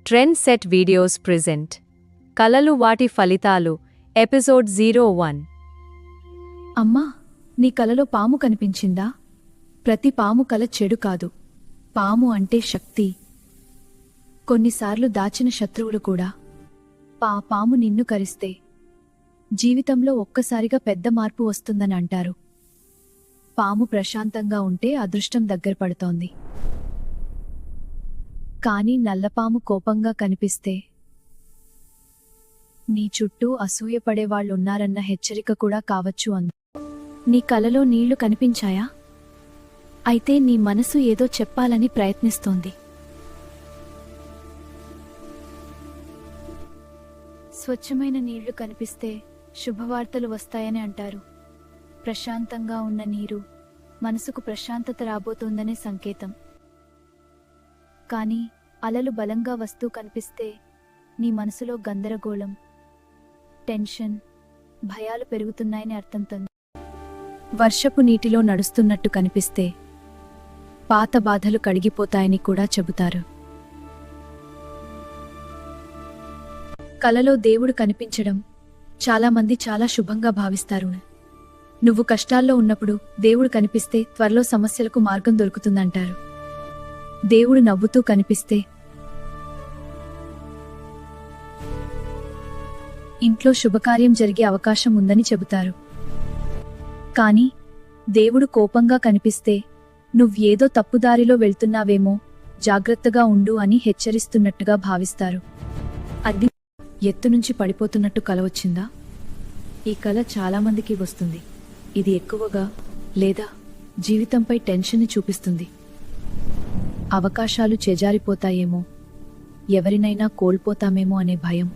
Trend set videos present కలలు వాటి ఫలితాలు ఎపిసోడ్ 01. అమ్మా, నీ కలలో పాము కనిపించిందా? ప్రతి పాము కల చెడు కాదు. పాము అంటే శక్తి. కొన్నిసార్లు దాచిన శత్రువులు కూడా. పాము నిన్ను కరిస్తే జీవితంలో ఒక్కసారిగా పెద్ద మార్పు వస్తుందని అంటారు. పాము ప్రశాంతంగా ఉంటే అదృష్టం దగ్గర పడుతోంది. కానీ నల్లపాము కోపంగా కనిపిస్తే నీ చుట్టూ అసూయపడేవాళ్లున్నారన్న హెచ్చరిక కూడా కావచ్చు అంది. నీ కలలో నీళ్లు కనిపించాయా? అయితే నీ మనసు ఏదో చెప్పాలని ప్రయత్నిస్తోంది. స్వచ్ఛమైన నీళ్లు కనిపిస్తే శుభవార్తలు వస్తాయని అంటారు. ప్రశాంతంగా ఉన్న నీరు మనసుకు ప్రశాంతత రాబోతోందనే సంకేతం. కానీ అలలు బలంగా వస్తూ కనిపిస్తే నీ మనసులో గందరగోళం, టెన్షన్, భయాలు పెరుగుతున్నాయని అర్థంతో. వర్షపు నీటిలో నడుస్తున్నట్టు కనిపిస్తే పాత బాధలు కడిగిపోతాయని కూడా చెబుతారు. కలలో దేవుడు కనిపించడం చాలామంది చాలా శుభంగా భావిస్తారు. నువ్వు కష్టాల్లో ఉన్నప్పుడు దేవుడు కనిపిస్తే త్వరలో సమస్యలకు మార్గం దొరుకుతుందంటారు. దేవుడు నవ్వుతూ కనిపిస్తే ఇంట్లో శుభకార్యం జరిగే అవకాశం ఉందని చెబుతారు. కానీ దేవుడు కోపంగా కనిపిస్తే నువ్వేదో తప్పుదారిలో వెళ్తున్నావేమో, జాగ్రత్తగా ఉండు అని హెచ్చరిస్తున్నట్టుగా భావిస్తారు. అది ఎత్తునుంచి పడిపోతున్నట్టు కల వచ్చిందా? ఈ కల చాలామందికి వస్తుంది. ఇది ఎక్కువగా లేదా జీవితంపై టెన్షన్ని చూపిస్తుంది. అవకాశాలు చేజారిపోతాయేమో, ఎవరినైనా కోల్పోతామేమో అనే భయం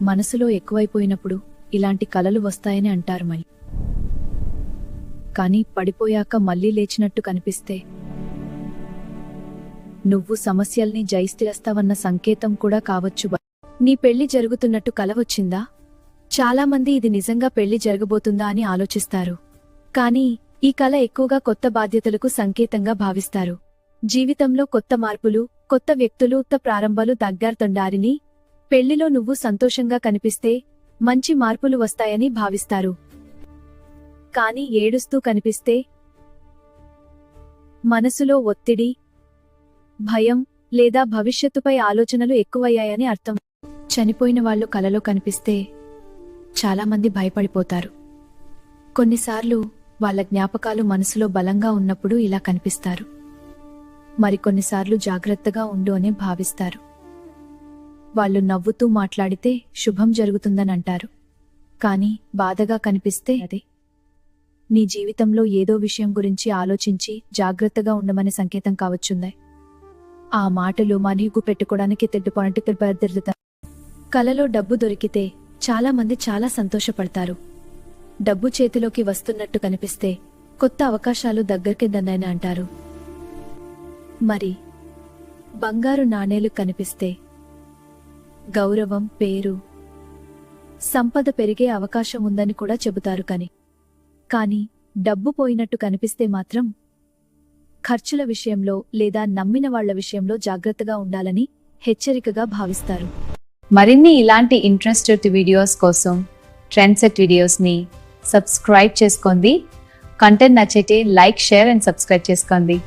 మనసులో ఎక్కువైపోయినప్పుడు ఇలాంటి కలలు వస్తాయని అంటారు. మరి కానీ పడిపోయాక మళ్లీ లేచినట్టు కనిపిస్తే నువ్వు సమస్యల్ని జయిస్తేస్తావన్న సంకేతం కూడా కావచ్చు. నీ పెళ్లి జరుగుతున్నట్టు కల వచ్చిందా? చాలామంది ఇది నిజంగా పెళ్లి జరగబోతుందా అని ఆలోచిస్తారు. కానీ ఈ కల ఎక్కువగా కొత్త బాధ్యతలకు సంకేతంగా భావిస్తారు. జీవితంలో కొత్త మార్పులు, కొత్త వ్యక్తులు, ప్రారంభాలు దగ్గరతొండారిని. పెళ్లిలో నువ్వు సంతోషంగా కనిపిస్తే మంచి మార్పులు వస్తాయని భావిస్తారు. కానీ ఏడుస్తూ కనిపిస్తే మనసులో ఒత్తిడి, భయం లేదా భవిష్యత్తుపై ఆలోచనలు ఎక్కువయ్యాయని అర్థం. చనిపోయిన వాళ్ళు కలలో కనిపిస్తే చాలామంది భయపడిపోతారు. కొన్నిసార్లు వాళ్ళ జ్ఞాపకాలు మనసులో బలంగా ఉన్నప్పుడు ఇలా కనిపిస్తారు. మరికొన్నిసార్లు జాగ్రత్తగా ఉండు అని భావిస్తారు. వాళ్ళు నవ్వుతూ మాట్లాడితే శుభం జరుగుతుందని అంటారు. కానీ బాధగా కనిపిస్తే అదే నీ జీవితంలో ఏదో విషయం గురించి ఆలోచించి జాగ్రత్తగా ఉండమనే సంకేతం కావచ్చుంది. ఆ మాటలు మనీకు పెట్టుకోవడానికి తిట్టుపోనట్టు. కలలో డబ్బు దొరికితే చాలామంది చాలా సంతోషపడతారు. డబ్బు చేతిలోకి వస్తున్నట్టు కనిపిస్తే కొత్త అవకాశాలు దగ్గరకిందని అంటారు. మరి బంగారు నాణేలు కనిపిస్తే గౌరవం, పేరు, సంపద పెరిగే అవకాశం ఉందని కూడా చెబుతారు. కానీ డబ్బు పోయినట్టు కనిపిస్తే మాత్రం ఖర్చుల విషయంలో లేదా నమ్మిన వాళ్ల విషయంలో జాగ్రత్తగా ఉండాలని హెచ్చరికగా భావిస్తారు. మరిన్ని ఇలాంటి ఇంట్రెస్టెడ్ వీడియోస్ కోసం ట్రెండ్ సెట్ వీడియోస్ని సబ్స్క్రైబ్ చేసుకోండి. కంటెంట్ నచ్చితే లైక్, షేర్ అండ్ సబ్స్క్రైబ్ చేసుకోండి.